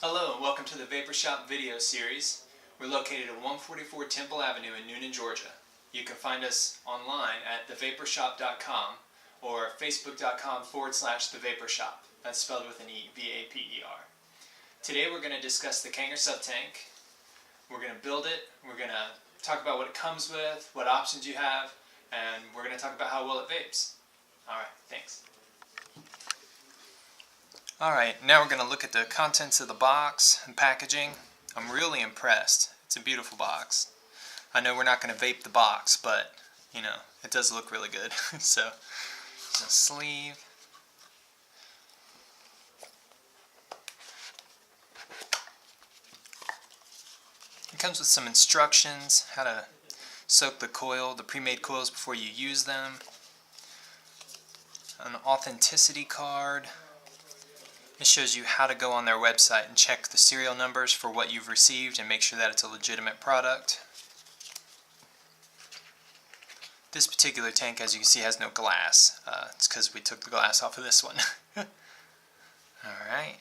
Hello and welcome to the Vapor Shop video series. We're located at 144 Temple Avenue in Newnan, Georgia. You can find us online at thevaporshop.com or facebook.com/thevaporshop. That's spelled with an E, V-A-P-E-R. Today we're going to discuss the Kanger Subtank. We're going to build it, we're going to talk about what it comes with, what options you have, and we're going to talk about how well it vapes. Alright, thanks. Alright, now we're going to look at the contents of the box and packaging. I'm really impressed. It's a beautiful box. I know we're not going to vape the box, but, you know, it does look really good. So, there's a sleeve. It comes with some instructions, how to soak the coil, the pre-made coils before you use them. An authenticity card. It shows you how to go on their website and check the serial numbers for what you've received and make sure that it's a legitimate product. This particular tank, as you can see, has no glass. It's because we took the glass off of this one. Alright.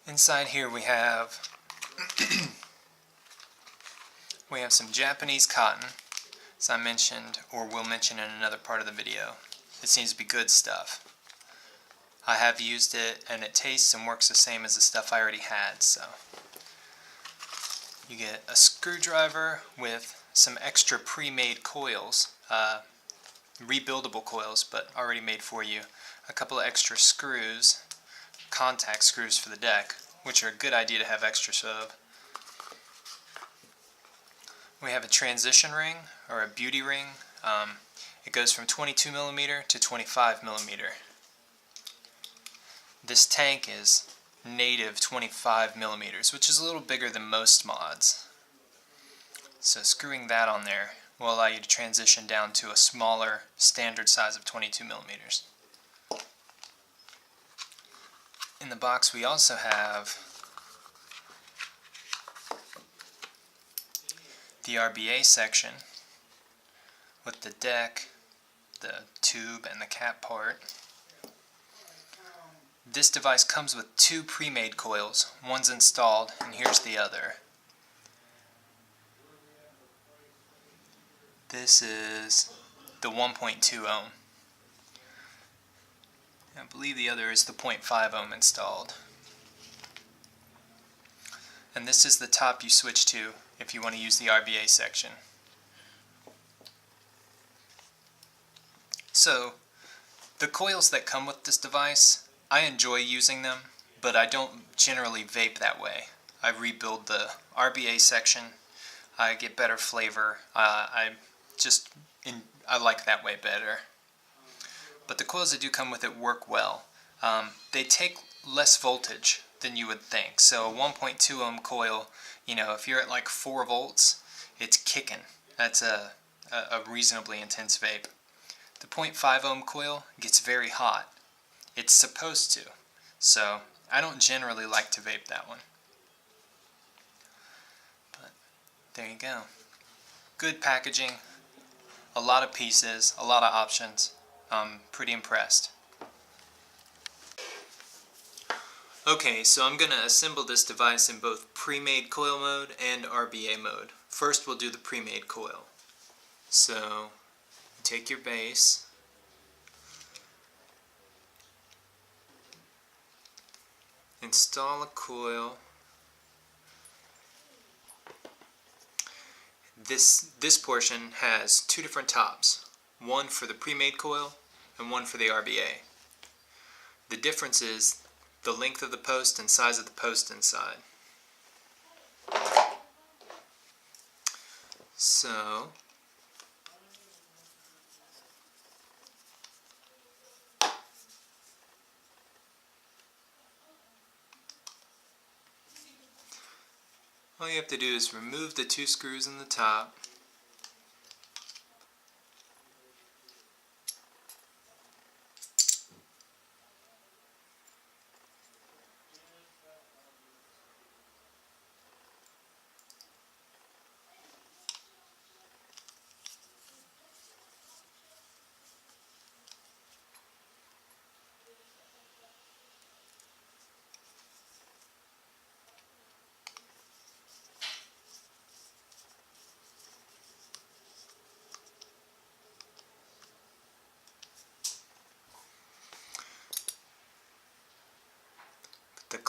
Inside here we have some Japanese cotton, as I mentioned, or will mention in another part of the video. It seems to be good stuff. I have used it and it tastes and works the same as the stuff I already had. So you get a screwdriver with some extra pre-made coils, rebuildable coils, but already made for you. A couple of extra screws, contact screws for the deck, which are a good idea to have extras of. We have a transition ring, or a beauty ring. It goes from 22mm to 25mm. This tank is native 25mm, which is a little bigger than most mods. So screwing that on there will allow you to transition down to a smaller standard size of 22mm. In the box we also have the RBA section with the deck, the tube, and the cap part. This device comes with two pre-made coils. One's installed, and here's the other. This is the 1.2 ohm. I believe the other is the 0.5 ohm installed. And this is the top you switch to if you want to use the RBA section. So, the coils that come with this device, I enjoy using them, but I don't generally vape that way. I rebuild the RBA section, I get better flavor, I like that way better. But the coils that do come with it work well. They take less voltage than you would think. So a 1.2 ohm coil, you know, if you're at like 4 volts, it's kicking. That's a reasonably intense vape. The 0.5 ohm coil gets very hot. It's supposed to. So I don't generally like to vape that one. But there you go. Good packaging, a lot of pieces, a lot of options. I'm pretty impressed. Okay, so I'm going to assemble this device in both pre-made coil mode and RBA mode. First we'll do the pre-made coil. So, take your base, install a coil. This portion has two different tops, one for the pre-made coil and one for the RBA. The difference is the length of the post and size of the post inside. So, all you have to do is remove the two screws in the top.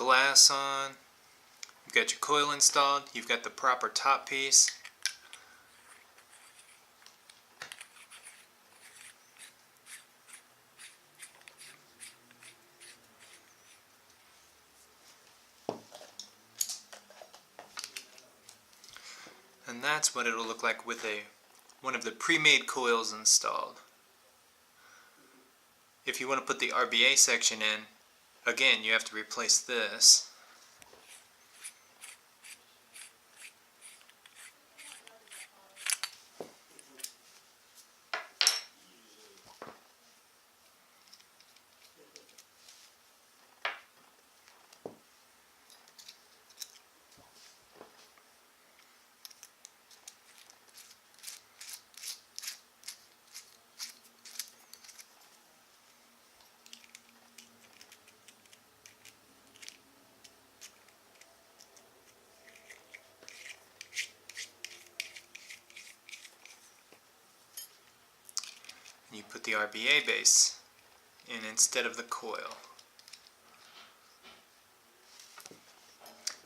glass on, you've got your coil installed, you've got the proper top piece. And that's what it'll look like with one of the pre-made coils installed. If you want to put the RBA section in, again, you have to replace this. You put the RBA base in instead of the coil.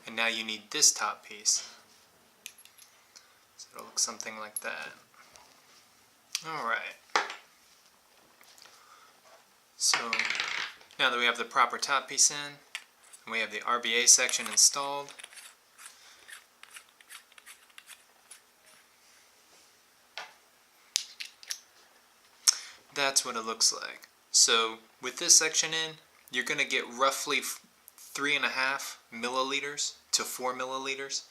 And now you need this top piece. So it'll look something like that. Alright. So now that we have the proper top piece in, and we have the RBA section installed, that's what it looks like. So with this section in, you're going to get roughly 3.5 milliliters to 4 milliliters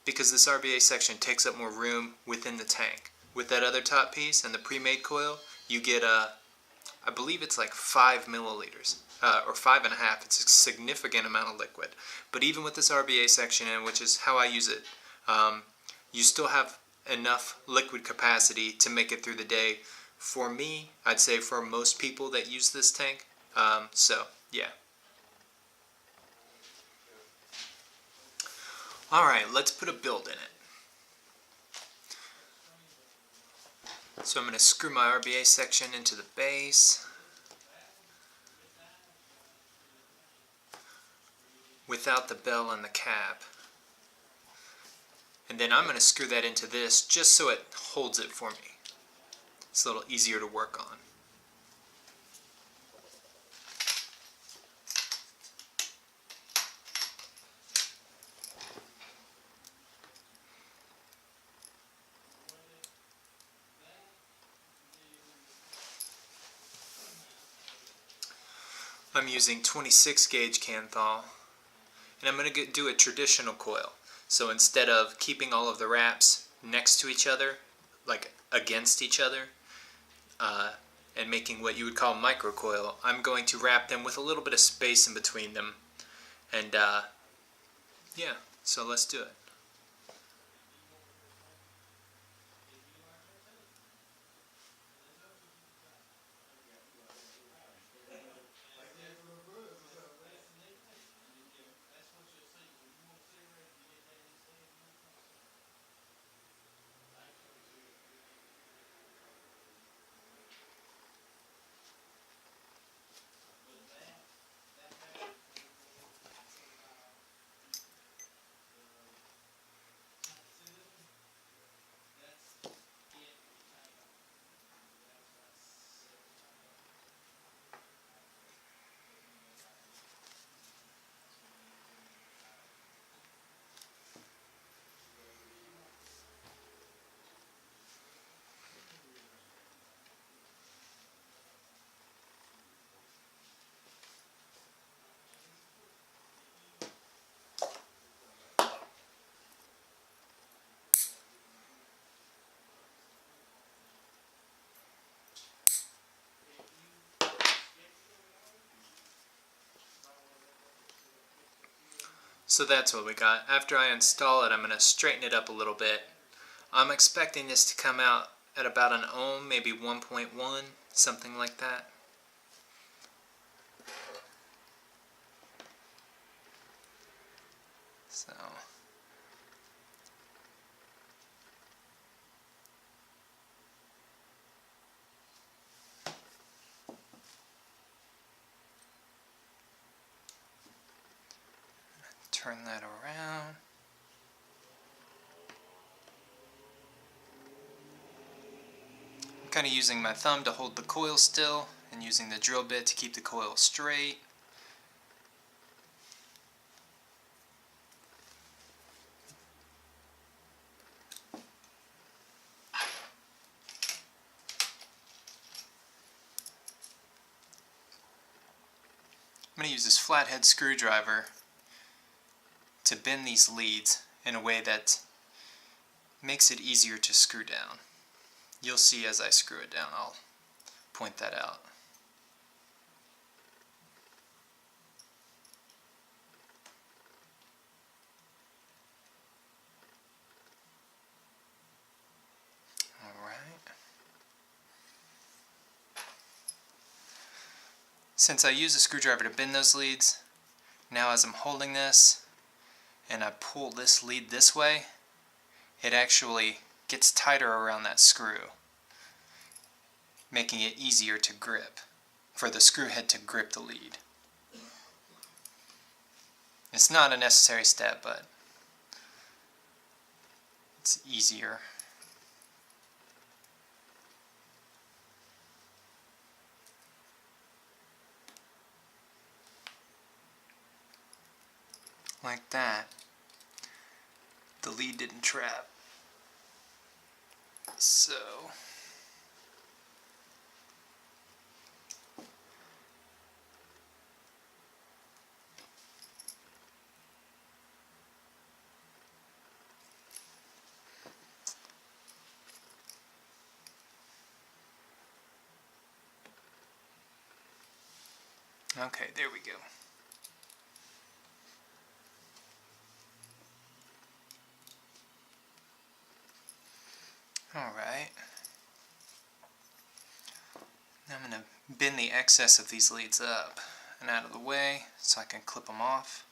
because this RBA section takes up more room within the tank. With that other top piece and the pre-made coil, you get I believe it's like 5 milliliters or 5.5. It's a significant amount of liquid. But even with this RBA section in, which is how I use it, you still have enough liquid capacity to make it through the day. For me, I'd say for most people that use this tank. So, yeah. Alright, let's put a build in it. So I'm going to screw my RBA section into the base. Without the bell and the cap. And then I'm going to screw that into this just so it holds it for me. It's a little easier to work on. I'm using 26 gauge Kanthal, and I'm going to do a traditional coil. So instead of keeping all of the wraps next to each other, like against each other, and making what you would call microcoil, I'm going to wrap them with a little bit of space in between them. And yeah, so let's do it. So that's what we got. After I install it, I'm going to straighten it up a little bit. I'm expecting this to come out at about an ohm, maybe 1.1, something like that. So turn that around. I'm kind of using my thumb to hold the coil still and using the drill bit to keep the coil straight. I'm going to use this flathead screwdriver to bend these leads in a way that makes it easier to screw down. You'll see as I screw it down, I'll point that out. Since I use a screwdriver to bend those leads, now as I'm holding this and I pull this lead this way, it actually gets tighter around that screw, making it easier to grip, for the screw head to grip the lead. It's not a necessary step, but it's easier. Like that. The lead didn't trap. So okay, there we go. Alright, now I'm going to bend the excess of these leads up and out of the way so I can clip them off.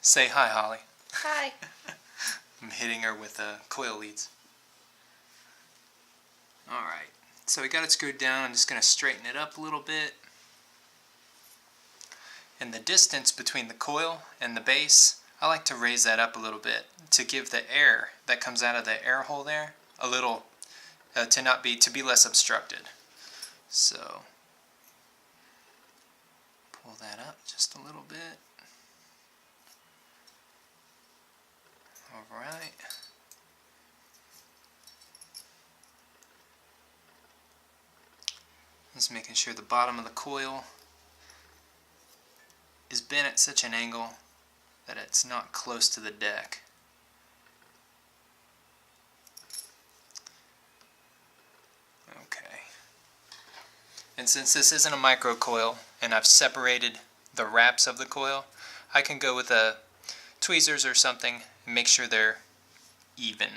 Say hi, Holly. Hi. I'm hitting her with coil leads. Alright, so we got it screwed down. I'm just going to straighten it up a little bit. And the distance between the coil and the base, I like to raise that up a little bit to give the air that comes out of the air hole there a little, to be less obstructed. So, pull that up just a little bit. Alright. Just making sure the bottom of the coil is bent at such an angle that it's not close to the deck. Okay. And since this isn't a micro coil and I've separated the wraps of the coil, I can go with tweezers or something and make sure they're even.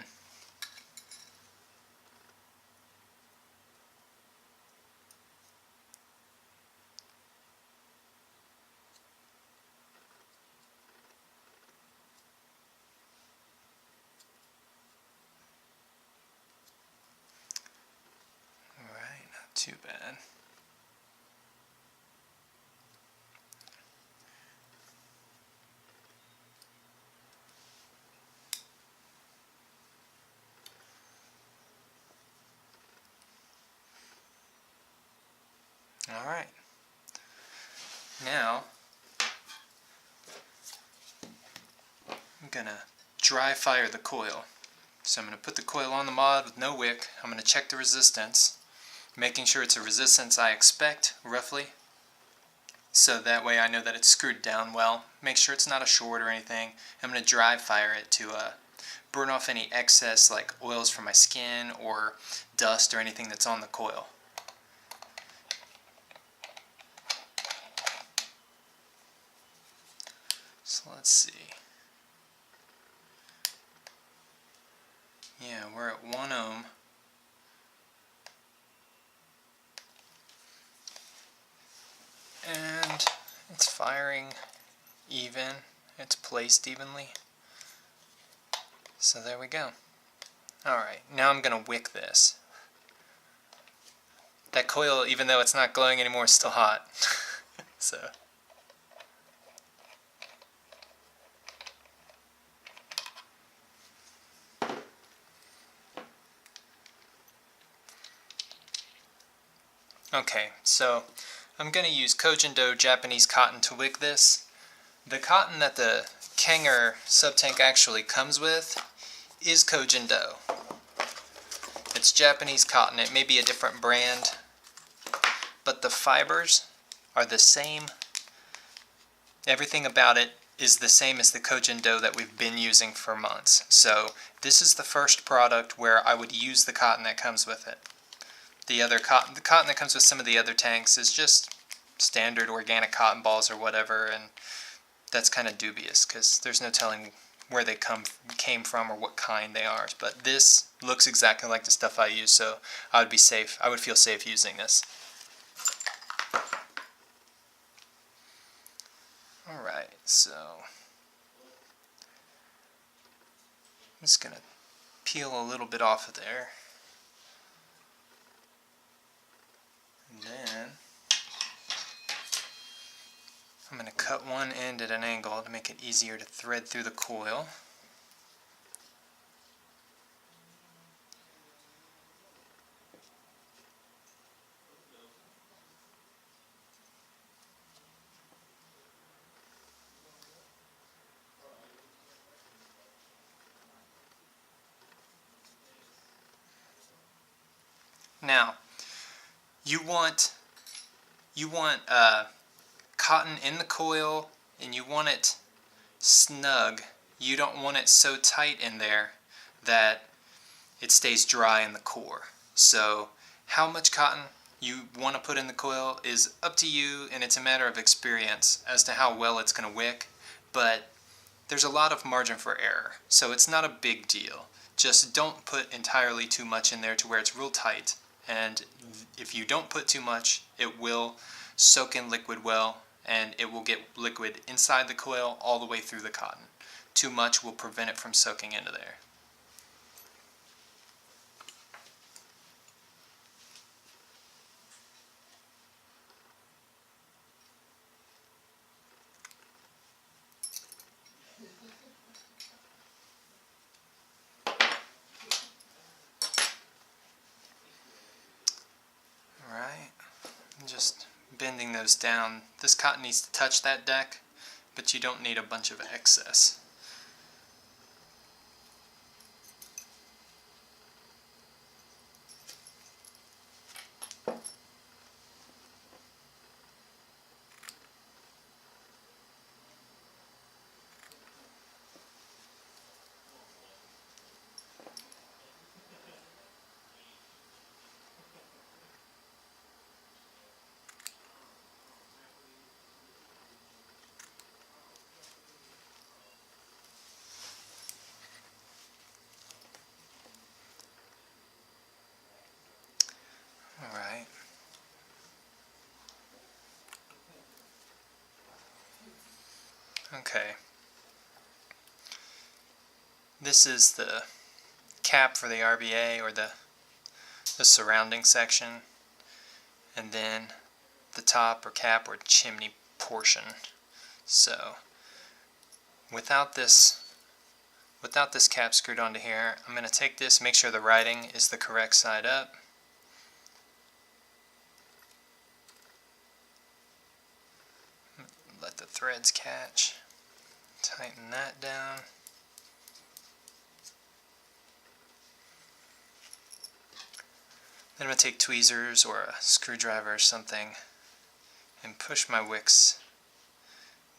Alright, not too bad. Alright, now I'm going to dry fire the coil. So I'm going to put the coil on the mod with no wick. I'm going to check the resistance, making sure it's a resistance I expect roughly, so that way I know that it's screwed down well. Make sure it's not a short or anything. I'm going to dry fire it to burn off any excess like oils from my skin or dust or anything that's on the coil. So let's see. Yeah, we're at 1 ohm. And it's firing even. It's placed evenly. So there we go. Alright, now I'm going to wick this. That coil, even though it's not glowing anymore, is still hot. So. Okay, so I'm going to use Kojindo Japanese cotton to wick this. The cotton that the Kanger Subtank actually comes with is Kojindo. It's Japanese cotton. It may be a different brand, but the fibers are the same. Everything about it is the same as the Kojindo that we've been using for months. So this is the first product where I would use the cotton that comes with it. The cotton that comes with some of the other tanks is just standard organic cotton balls or whatever, and that's kind of dubious because there's no telling where they came from or what kind they are. But this looks exactly like the stuff I use, so I would be safe. I would feel safe using this. Alright, so I'm just going to peel a little bit off of there. And then I'm going to cut one end at an angle to make it easier to thread through the coil. Now, you want cotton in the coil, and you want it snug. You don't want it so tight in there that it stays dry in the core. So how much cotton you want to put in the coil is up to you, and it's a matter of experience as to how well it's going to wick, but there's a lot of margin for error, so it's not a big deal. Just don't put entirely too much in there to where it's real tight, and if you don't put too much, it will soak in liquid well, and it will get liquid inside the coil all the way through the cotton. Too much will prevent it from soaking into there. Alright, just bending those down. This cotton needs to touch that deck, but you don't need a bunch of excess. Alright. Okay. This is the cap for the RBA, or the surrounding section, and then the top or cap or chimney portion. So without this cap screwed onto here, I'm going to take this, make sure the writing is the correct side up. Let the threads catch. Tighten that down. Then I'm going to take tweezers or a screwdriver or something and push my wicks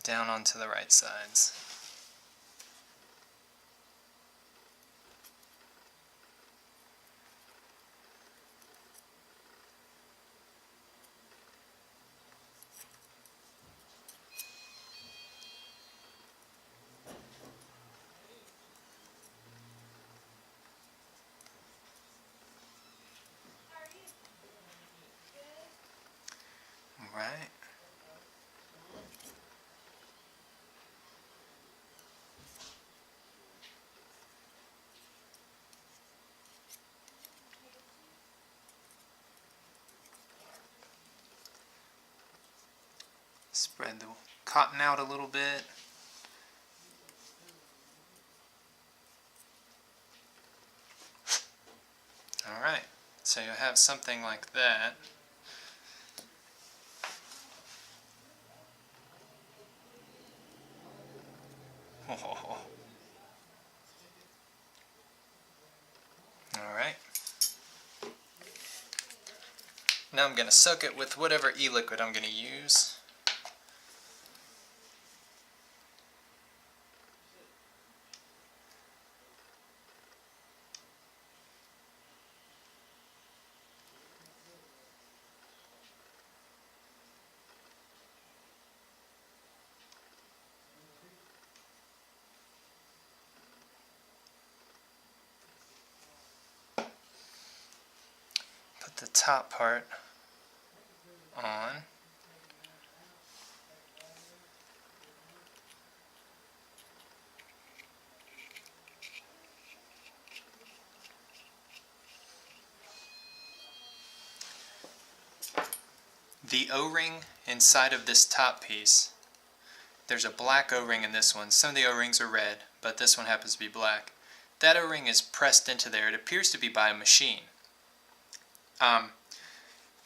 down onto the right sides. Right. Spread the cotton out a little bit. Alright, so you have something like that. Oh. Alright. Now I'm going to soak it with whatever e-liquid I'm going to use. Put the top part on. The O-ring inside of this top piece, there's a black O-ring in this one. Some of the O-rings are red, but this one happens to be black. That O-ring is pressed into there. It appears to be by a machine.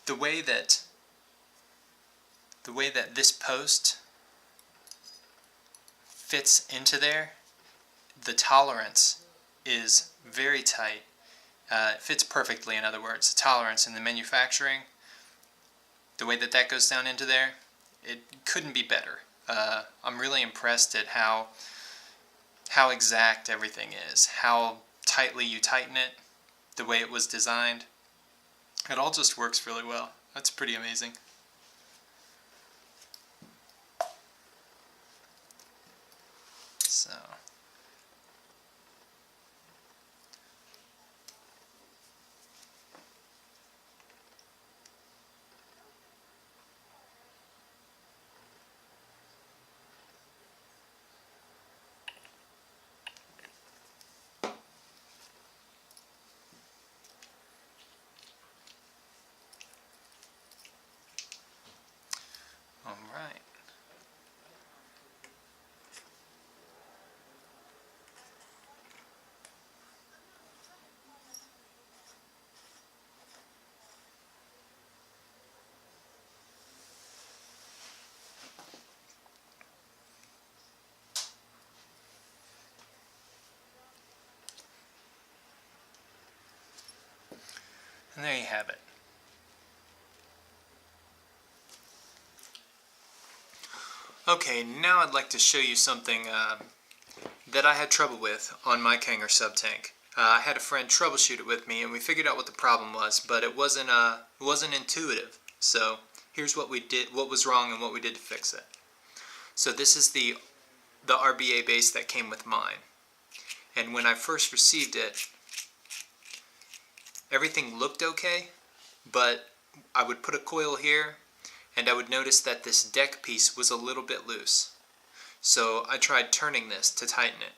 The way that this post fits into there, the tolerance is very tight. It fits perfectly, in other words. The tolerance in the manufacturing, the way that that goes down into there, it couldn't be better. I'm really impressed at how exact everything is, how tightly you tighten it, the way it was designed. It all just works really well. That's pretty amazing. So, all right. And there you have it. Okay, now I'd like to show you something that I had trouble with on my Kanger Subtank. I had a friend troubleshoot it with me, and we figured out what the problem was, but it wasn't intuitive. So here's what we did, what was wrong, and what we did to fix it. So this is the RBA base that came with mine, and when I first received it, everything looked okay, but I would put a coil here, and I would notice that this deck piece was a little bit loose. So I tried turning this to tighten it,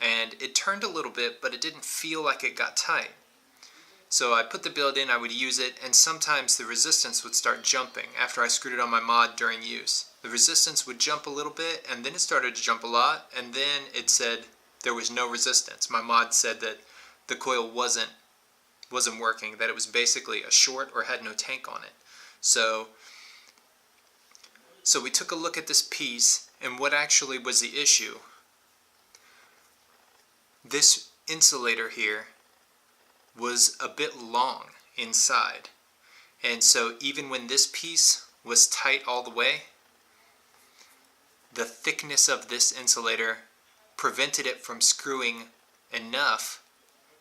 and it turned a little bit, but it didn't feel like it got tight. So I put the build in, I would use it, and sometimes the resistance would start jumping after I screwed it on my mod during use. The resistance would jump a little bit, and then it started to jump a lot, and then it said there was no resistance. My mod said that the coil wasn't working, that it was basically a short or had no tank on it. So we took a look at this piece, and what actually was the issue. This insulator here was a bit long inside, and so even when this piece was tight all the way, the thickness of this insulator prevented it from screwing enough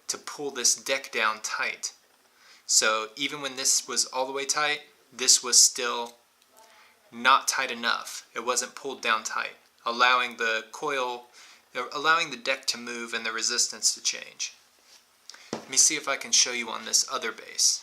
to pull this deck down tight. So even when this was all the way tight, this was still not tight enough. It wasn't pulled down tight, allowing the deck to move and the resistance to change. Let me see if I can show you on this other base.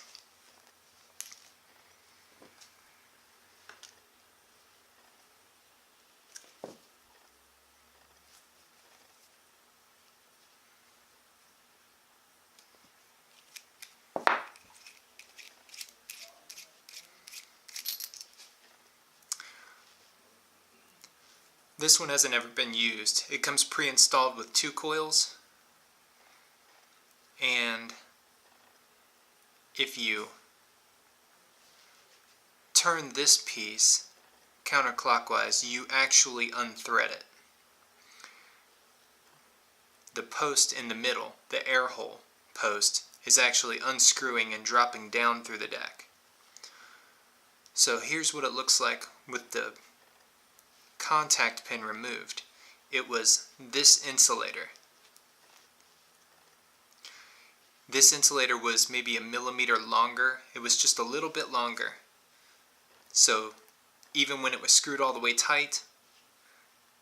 This one hasn't ever been used. It comes pre-installed with 2 coils, and if you turn this piece counterclockwise, you actually unthread it. The post in the middle, the air hole post, is actually unscrewing and dropping down through the deck. So here's what it looks like with the contact pin removed. It was this insulator. This insulator was maybe 1 millimeter longer. It was just a little bit longer. So even when it was screwed all the way tight,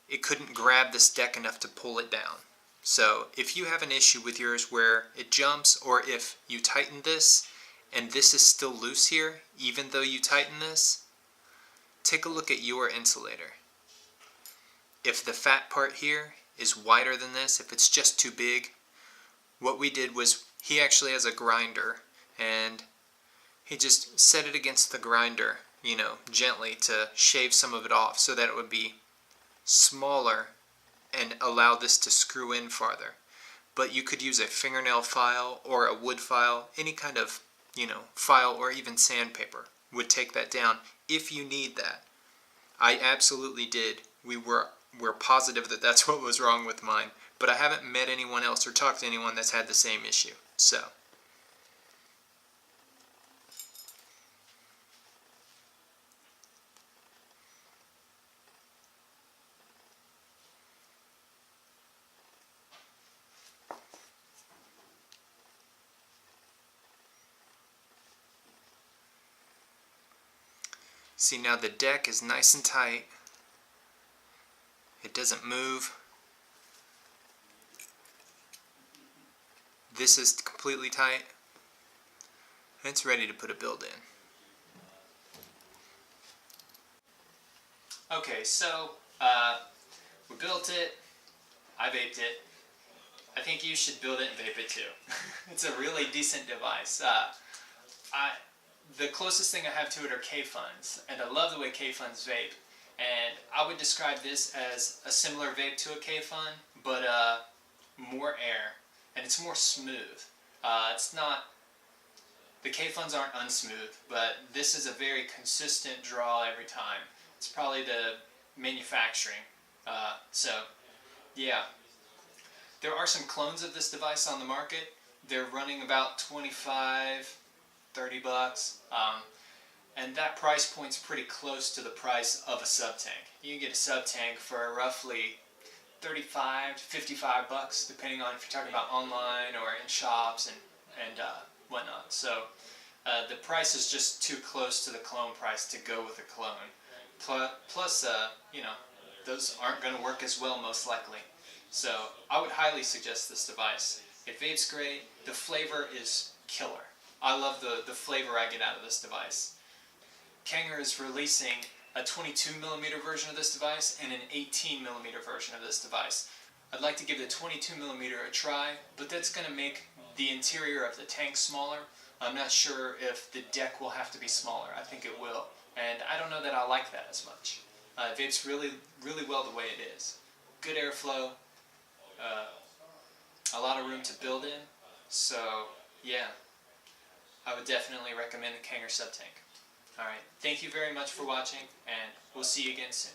it couldn't grab this deck enough to pull it down. So if you have an issue with yours where it jumps, or if you tighten this and this is still loose here, even though you tighten this, take a look at your insulator. If the fat part here is wider than this, if it's just too big, what we did was, he actually has a grinder, and he just set it against the grinder, gently to shave some of it off so that it would be smaller and allow this to screw in farther. But you could use a fingernail file or a wood file, any kind of, file, or even sandpaper would take that down if you need that. I absolutely did. We're positive that that's what was wrong with mine, but I haven't met anyone else or talked to anyone that's had the same issue. So see, now the deck is nice and tight. It doesn't move. This is completely tight. It's ready to put a build in. Okay, so we built it. I vaped it. I think you should build it and vape it too. It's a really decent device. The closest thing I have to it are Kayfuns, and I love the way Kayfuns vape. And I would describe this as a similar vape to a Kayfun, but more air, and it's more smooth. It's not, the Kayfuns aren't unsmooth, but this is a very consistent draw every time. It's probably the manufacturing. So yeah, there are some clones of this device on the market. They're running about $25, $30, and that price point's pretty close to the price of a Subtank. You can get a Subtank for roughly $35 to $55, depending on if you're talking about online or in shops and whatnot. So the price is just too close to the clone price to go with a clone. Plus, those aren't going to work as well most likely. So I would highly suggest this device. It vapes great. The flavor is killer. I love the flavor I get out of this device. Kanger is releasing a 22mm version of this device and an 18mm version of this device. I'd like to give the 22mm a try, but that's going to make the interior of the tank smaller. I'm not sure if the deck will have to be smaller. I think it will, and I don't know that I like that as much. It vapes really, really well the way it is. Good airflow, a lot of room to build in, so yeah, I would definitely recommend the Kanger Subtank. Alright, thank you very much for watching, and we'll see you again soon.